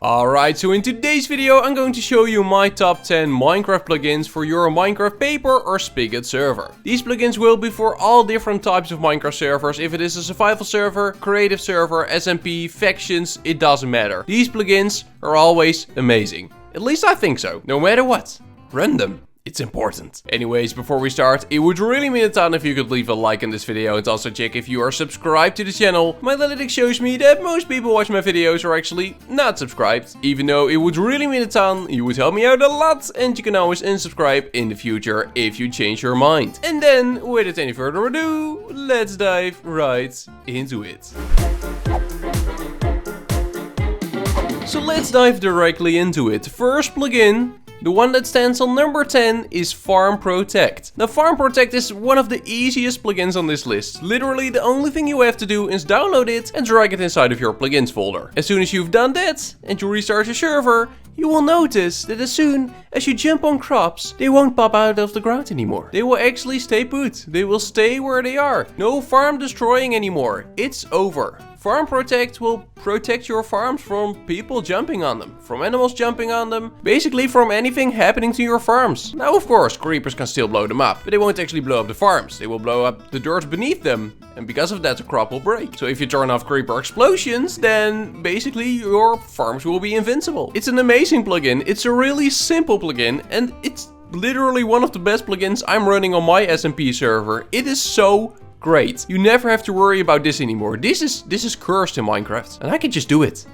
Alright, so in today's video I'm going to show you my top 10 Minecraft plugins for your Minecraft paper or spigot server. These plugins will be for all different types of Minecraft servers. If it is a survival server, creative server, SMP, factions, it doesn't matter. These plugins are always amazing. At least I think so. No matter what. Run them. It's important. Anyways, before we start, it would really mean a ton if you could leave a like on this video and also check if you are subscribed to the channel. My analytics shows me that most people watch my videos are actually not subscribed. Even though it would really mean a ton, you would help me out a lot and you can always unsubscribe in the future if you change your mind. And then, without any further ado, let's dive right into it. So let's dive directly into it. First plugin. The one that stands on number 10 is Farm Protect. Now Farm Protect is one of the easiest plugins on this list. Literally the only thing you have to do is download it and drag it inside of your plugins folder. As soon as you've done that and you restart your server, you will notice that as soon as you jump on crops, they won't pop out of the ground anymore. They will actually stay put. They will stay where they are. No farm destroying anymore. It's over. Farm Protect will protect your farms from people jumping on them, from animals jumping on them, basically from anything happening to your farms. Now of course creepers can still blow them up, but they won't actually blow up the farms. They will blow up the dirt beneath them, and because of that the crop will break. So if you turn off creeper explosions, then basically your farms will be invincible. It's an amazing plugin, it's a really simple plugin, and it's literally one of the best plugins I'm running on my SMP server. It is so great. You never have to worry about this anymore. This is cursed in Minecraft. And I can just do it.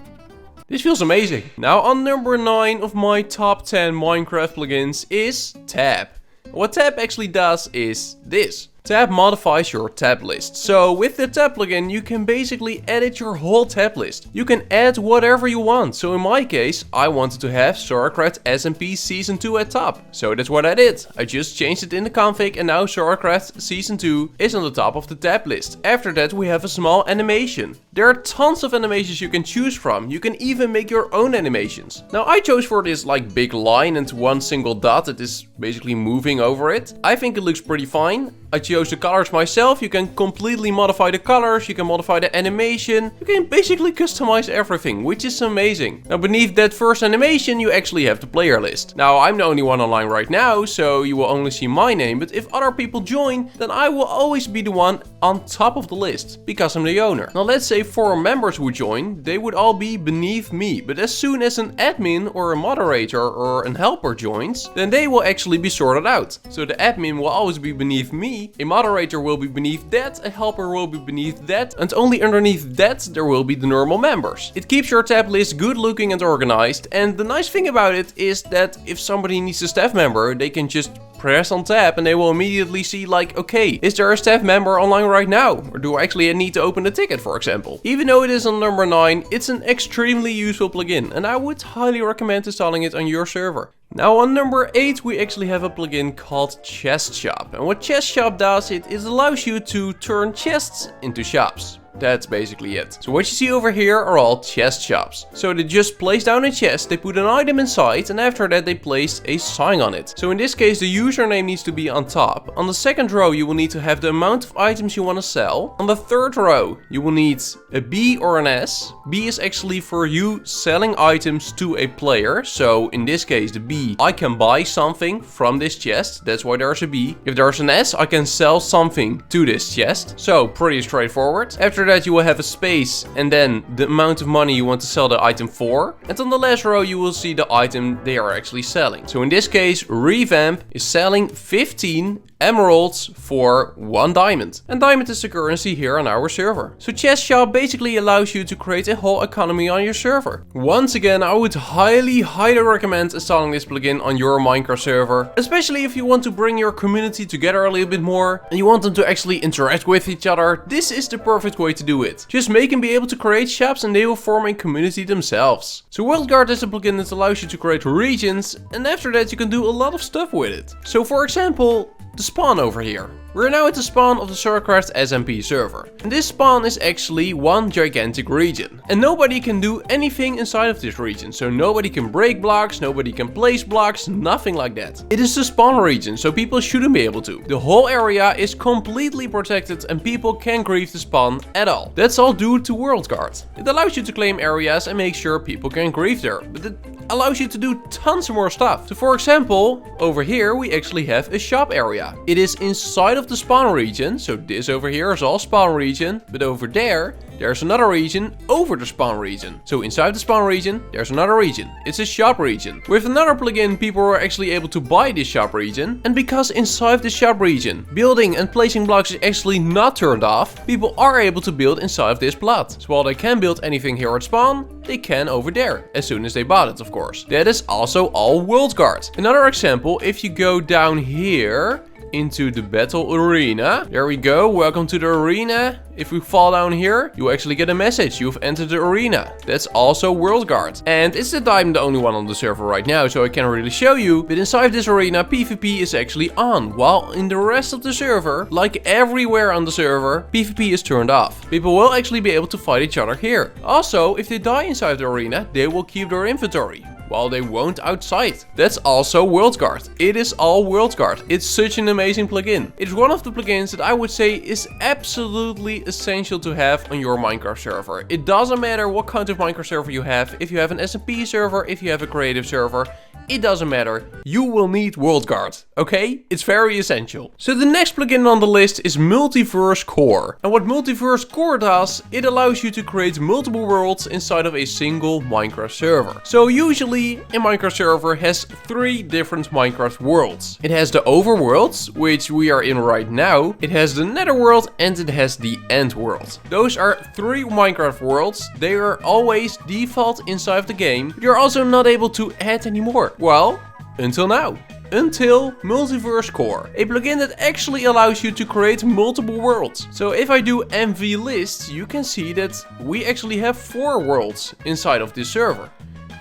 This feels amazing. Now on number 9 of my top 10 Minecraft plugins is Tab. What Tab actually does is this. Tab modifies your tab list. So with the tab plugin you can basically edit your whole tab list. You can add whatever you want. So in my case I wanted to have SoraCraft SMP Season 2 at top. So that's what I did. I just changed it in the config and now SoraCraft Season 2 is on the top of the tab list. After that we have a small animation. There are tons of animations you can choose from. You can even make your own animations. Now I chose for this like big line and one single dot that is basically moving over it. I think it looks pretty fine. I chose the colors myself. You can completely modify the colors, you can modify the animation, you can basically customize everything, which is amazing. Now beneath that first animation you actually have the player list. Now I'm the only one online right now, so you will only see my name, but if other people join, then I will always be the one on top of the list, because I'm the owner. Now let's say 4 members would join, they would all be beneath me, but as soon as an admin or a moderator or an helper joins, then they will actually be sorted out. So the admin will always be beneath me, a moderator will be beneath that, a helper will be beneath that, and only underneath that there will be the normal members. It keeps your tab list good looking and organized, and the nice thing about it is that if somebody needs a staff member, they can just press on tab and they will immediately see like, okay, is there a staff member online right now? Or do I actually need to open a ticket, for example? Even though it is on number 9, it's an extremely useful plugin and I would highly recommend installing it on your server. Now on number 8 we actually have a plugin called Chest Shop. And what Chest Shop does, it allows you to turn chests into shops. That's basically it. So what you see over here are all chest shops. So they just place down a chest, they put an item inside, and after that they place a sign on it. So in this case the username needs to be on top. On the second row you will need to have the amount of items you want to sell. On the third row you will need a B or an S. B is actually for you selling items to a player. So in this case the B, I can buy something from this chest. That's why there's a B. If there's an S, I can sell something to this chest. So pretty straightforward. After that you will have a space and then the amount of money you want to sell the item for. And on the last row you will see the item they are actually selling. So in this case Revamp is selling 15 emeralds for 1 diamond. And diamond is the currency here on our server. So Chest Shop basically allows you to create a whole economy on your server. Once again, I would highly recommend installing this plugin on your Minecraft server. Especially if you want to bring your community together a little bit more and you want them to actually interact with each other. This is the perfect way to do it. Just make them be able to create shops and they will form a community themselves. So WorldGuard is a plugin that allows you to create regions and after that you can do a lot of stuff with it. So for example, the spawn over here. We're now at the spawn of the SoraCraft SMP server. And this spawn is actually one gigantic region. And nobody can do anything inside of this region. So nobody can break blocks, nobody can place blocks, nothing like that. It is the spawn region, so people shouldn't be able to. The whole area is completely protected and people can't grief the spawn at all. That's all due to WorldGuard. It allows you to claim areas and make sure people can grief there. But it allows you to do tons more stuff. So for example, over here we actually have a shop area. It is inside of the spawn region, so this over here is all spawn region, but over there's another region over the spawn region. So inside the spawn region, there's another region. It's a shop region. With another plugin, people were actually able to buy this shop region. And because inside the shop region, building and placing blocks is actually not turned off, people are able to build inside of this plot. So while they can build anything here at spawn, they can over there, as soon as they bought it, of course. That is also all WorldGuard. Another example, if you go down here, into the battle arena. There we go, welcome to the arena. If we fall down here, you actually get a message, you've entered the arena. That's also WorldGuard. And it's that I'm the only one on the server right now, so I can't really show you. But inside this arena, PvP is actually on, while in the rest of the server, like everywhere on the server, PvP is turned off. People will actually be able to fight each other here. Also, if they die inside the arena, they will keep their inventory, while they won't outside. That's also WorldGuard. It is all WorldGuard. It's such an amazing plugin. It's one of the plugins that I would say is absolutely essential to have on your Minecraft server. It doesn't matter what kind of Minecraft server you have. If you have an SMP server, if you have a creative server, it doesn't matter. You will need WorldGuard, okay? It's very essential. So the next plugin on the list is Multiverse Core. And what Multiverse Core does, it allows you to create multiple worlds inside of a single Minecraft server. So usually a Minecraft server has 3 different Minecraft worlds. It has the overworld, which we are in right now. It has the netherworld and it has the end world. Those are 3 Minecraft worlds. They are always default inside of the game. You're also not able to add any more. Well, until now. Until Multiverse Core, a plugin that actually allows you to create multiple worlds. So if I do MV list, you can see that we actually have 4 worlds inside of this server.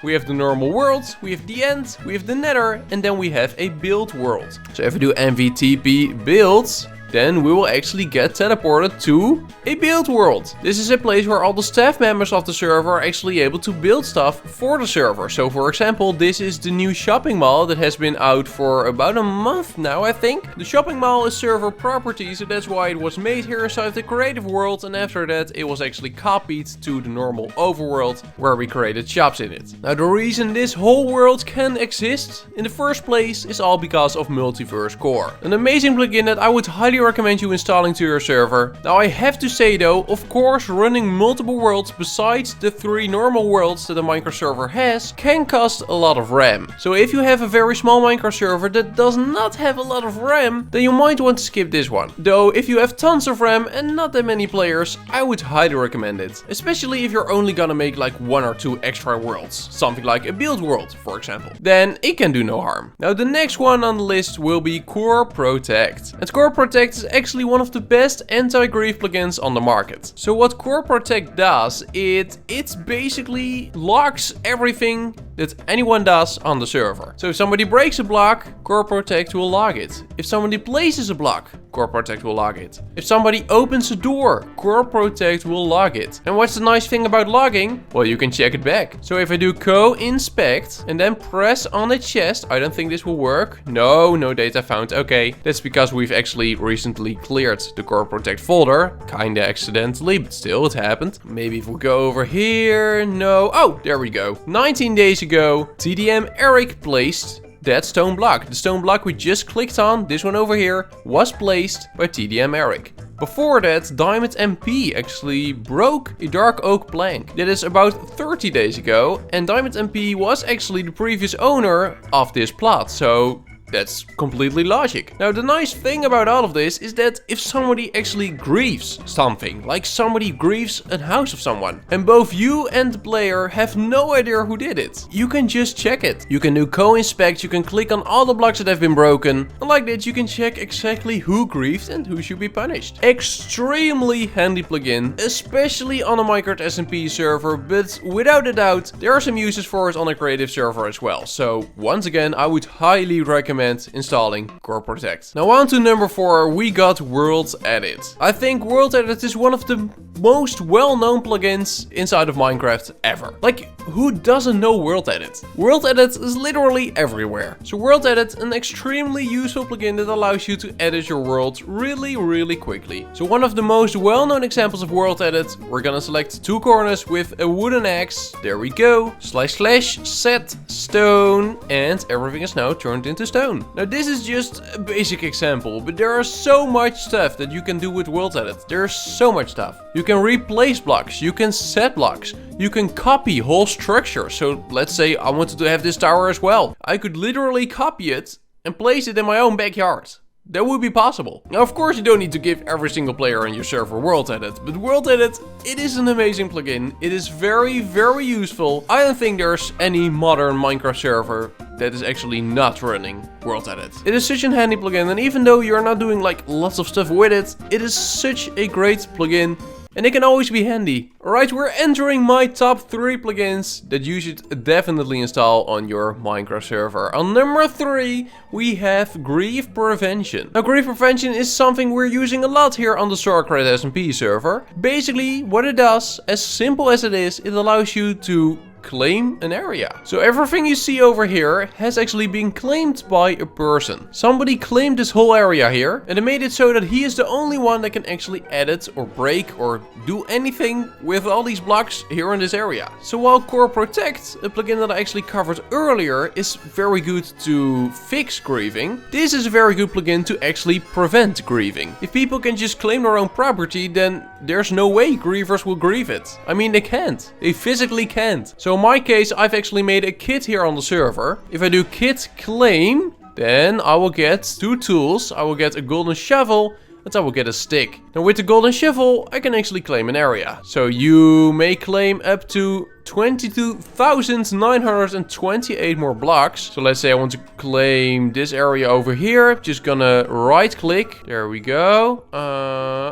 We have the normal world, we have the end, we have the nether, and then we have a build world. So if I do MVTP builds, then we will actually get teleported to a build world. This is a place where all the staff members of the server are actually able to build stuff for the server. So for example, this is the new shopping mall that has been out for about a month now, I think. The shopping mall is server property, so that's why it was made here inside the creative world, and after that it was actually copied to the normal overworld where we created shops in it. Now the reason this whole world can exist in the first place is all because of Multiverse Core. An amazing plugin that I would highly recommend you installing to your server. Now I have to say though, of course running multiple worlds besides the 3 normal worlds that a Minecraft server has can cost a lot of RAM. So if you have a very small Minecraft server that does not have a lot of RAM, then you might want to skip this one. Though if you have tons of RAM and not that many players, I would highly recommend it. Especially if you're only gonna make like 1 or 2 extra worlds. Something like a build world, for example. Then it can do no harm. Now the next one on the list will be Core Protect. And Core Protect is actually one of the best anti-grief plugins on the market. So what Core Protect does, it basically locks everything that anyone does on the server. So if somebody breaks a block, Core Protect will log it. If somebody places a block, Core Protect will log it. If somebody opens a door, Core Protect will log it. And what's the nice thing about logging? Well, you can check it back. So if I do co-inspect and then press on a chest, I don't think this will work. No data found. Okay, that's because we've actually recently cleared the Core Protect folder. Kinda accidentally, but still it happened. Maybe if we go over here, no. Oh, there we go. 19 days ago, TDM Eric placed that stone block. The stone block we just clicked on, this one over here, was placed by TDM Eric. Before that, Diamond MP actually broke a dark oak plank. That is about 30 days ago, and Diamond MP was actually the previous owner of this plot, so that's completely logic. Now the nice thing about all of this is that if somebody actually grieves something, like somebody grieves a house of someone, and both you and the player have no idea who did it, you can just check it. You can do co-inspect, you can click on all the blocks that have been broken, and like that you can check exactly who grieved and who should be punished. Extremely handy plugin, especially on a Minecraft SMP server, but without a doubt there are some uses for it on a creative server as well. So once again, I would highly recommend recommend installing Core Protect. Now on to number 4, we got World Edit. I think World Edit is one of the most well-known plugins inside of Minecraft ever. Like, who doesn't know World Edit? World Edit is literally everywhere. So World Edit, an extremely useful plugin that allows you to edit your world really quickly. So one of the most well-known examples of World Edit, we're gonna select 2 corners with a wooden axe. There we go. / set stone, and everything is now turned into stone. Now this is just a basic example, but there are so much stuff that you can do with World Edit. There's so much stuff. You can replace blocks, you can set blocks, you can copy whole structures. So let's say I wanted to have this tower as well. I could literally copy it and place it in my own backyard. That would be possible. Now, of course, you don't need to give every single player on your server World Edit, but World Edit, it is an amazing plugin. It is very useful. I don't think there's any modern Minecraft server that is actually not running World Edit. It is such a handy plugin, and even though you're not doing like lots of stuff with it, it is such a great plugin. And it can always be handy. Alright, we're entering my top 3 plugins that you should definitely install on your Minecraft server. On number 3, we have Grief Prevention. Now, Grief Prevention is something we're using a lot here on the SoraCraft SMP server. Basically, what it does, as simple as it is, it allows you to claim an area. So everything you see over here has actually been claimed by a person. Somebody claimed this whole area here, and they made it so that he is the only one that can actually edit or break or do anything with all these blocks here in this area. So while Core Protect, a plugin that I actually covered earlier, is very good to fix grieving, this is a very good plugin to actually prevent grieving. If people can just claim their own property, then there's no way grievers will grieve it. I mean, they can't. They physically can't. So in my case, I've actually made a kit here on the server. If I do kit claim, then I will get 2 tools. I will get a golden shovel, and I will get a stick. Now with the golden shovel, I can actually claim an area. So you may claim up to 22,928 more blocks. So let's say I want to claim this area over here. Just gonna right click. There we go.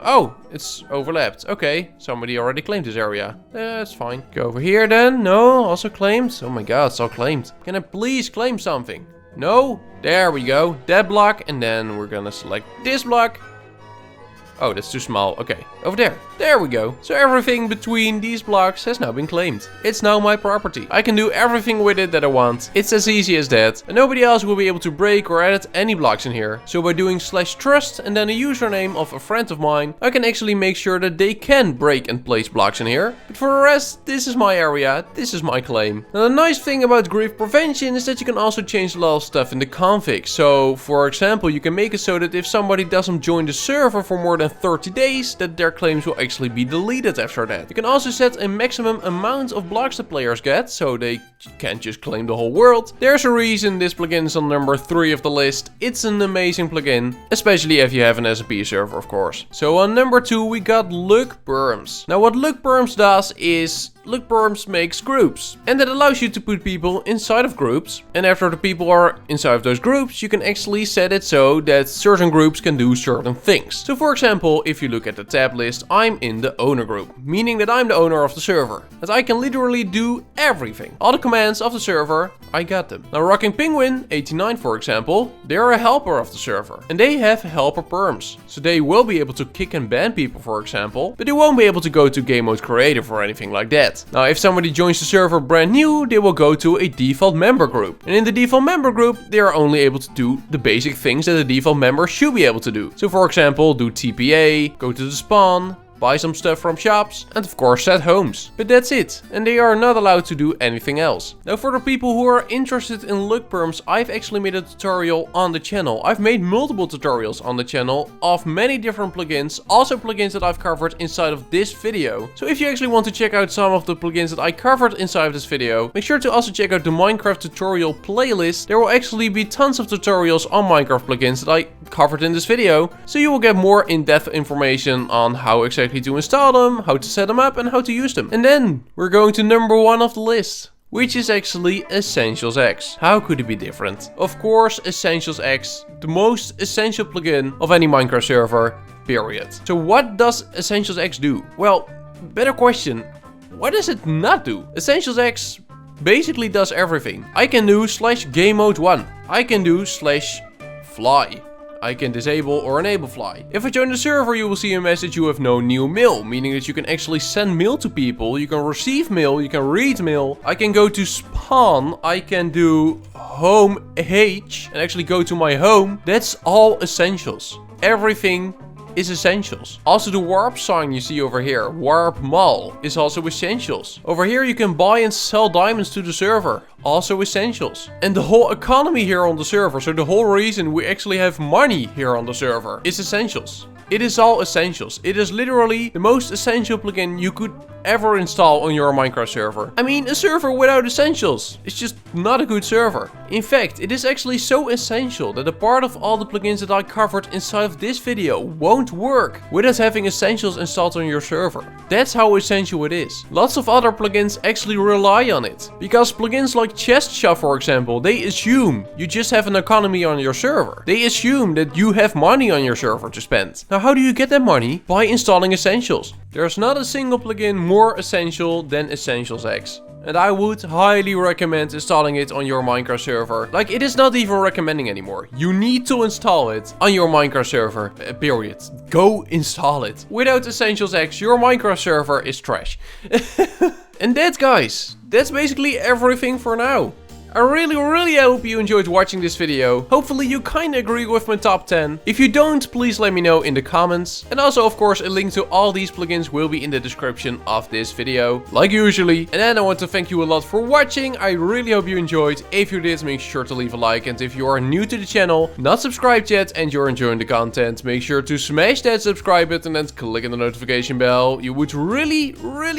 Oh, it's overlapped. Okay, somebody already claimed this area. That's fine. Go over here then. No, also claimed. Oh my god, it's all claimed. Can I please claim something? No? There we go. That block. And then we're gonna select this block. Oh, that's too small. Okay, over there. There we go. So everything between these blocks has now been claimed. It's now my property. I can do everything with it that I want. It's as easy as that. And nobody else will be able to break or edit any blocks in here. So by doing /trust and then a username of a friend of mine, I can actually make sure that they can break and place blocks in here. But for the rest, this is my area. This is my claim. Now the nice thing about Grief Prevention is that you can also change a lot of stuff in the config. So for example, you can make it so that if somebody doesn't join the server for more than 30 days, that their claims will actually be deleted after that. You can also set a maximum amount of blocks the players get, so they can't just claim the whole world. There's a reason this plugin is on number 3 of the list. It's an amazing plugin, especially if you have an SMP server, of course. So on number 2, we got Luck Berms. Now what Luck Berms does is Luck Berms makes groups, and that allows you to put people inside of groups, and after the people are inside of those groups, you can actually set it so that certain groups can do certain things. So for example, if you look at the tab list, I'm in the owner group, meaning that I'm the owner of the server, and I can literally do everything. All the commands of the server, I got them. Now Rocking Penguin 89, for example, they're a helper of the server, and they have helper perms, so they will be able to kick and ban people, for example, but they won't be able to go to game mode creative or anything like that. Now if somebody joins the server brand new, they will go to a default member group, and in the default member group, they are only able to do the basic things that a default member should be able to do. So for example, do TPA, go to the spawn, buy some stuff from shops, and of course set homes. But that's it, and they are not allowed to do anything else. Now for the people who are interested in Luck Perms, I've actually made a tutorial on the channel. I've made multiple tutorials on the channel of many different plugins, also plugins that I've covered inside of this video. So if you actually want to check out some of the plugins that I covered inside of this video, make sure to also check out the Minecraft tutorial playlist. There will actually be tons of tutorials on Minecraft plugins that I covered in this video, so you will get more in-depth information on how exactly to install them, how to set them up, and how to use them. And then we're going to number 1 of the list, which is actually Essentials X. How could it be different? Of course, Essentials X, the most essential plugin of any Minecraft server, period. So what does Essentials X do? Well, better question, what does it not do? Essentials X basically does everything. I can do /game mode 1. I can do /fly. I can disable or enable fly. If I join the server, you will see a message, you have no new mail, meaning that you can actually send mail to people, you can receive mail, you can read mail. I can go to spawn, I can do home H and actually go to my home. That's all essentials. Everything is essentials. Also the warp sign you see over here, warp mall, is also essentials. Over here you can buy and sell diamonds to the server, also essentials. And the whole economy here on the server, so the whole reason we actually have money here on the server, is essentials. It is all essentials. It is literally the most essential plugin you could ever install on your Minecraft server. I mean, a server without essentials is just not a good server. In fact, it is actually so essential that a part of all the plugins that I covered inside of this video won't work without having essentials installed on your server. That's how essential it is. Lots of other plugins actually rely on it. Because plugins like Chest Shop, for example, they assume you just have an economy on your server. They assume that you have money on your server to spend. Now, how do you get that money? By installing essentials. There's not a single plugin more essential than Essentials X. And I would highly recommend installing it on your Minecraft server. Like, it is not even recommending anymore. You need to install it on your Minecraft server. Period. Go install it. Without Essentials X, your Minecraft server is trash. And that, guys, that's basically everything for now. I really hope you enjoyed watching this video. Hopefully you kinda agree with my top 10. If you don't, please let me know in the comments. And also, of course, a link to all these plugins will be in the description of this video, like usually. And then I want to thank you a lot for watching. I really hope you enjoyed. If you did, make sure to leave a like. And if you are new to the channel, not subscribed yet, and you're enjoying the content, make sure to smash that subscribe button and click on the notification bell. You would really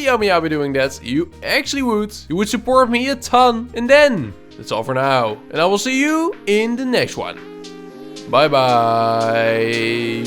help me out by doing that. You actually would. You would support me a ton. And then, that's all for now, and I will see you in the next one. Bye bye.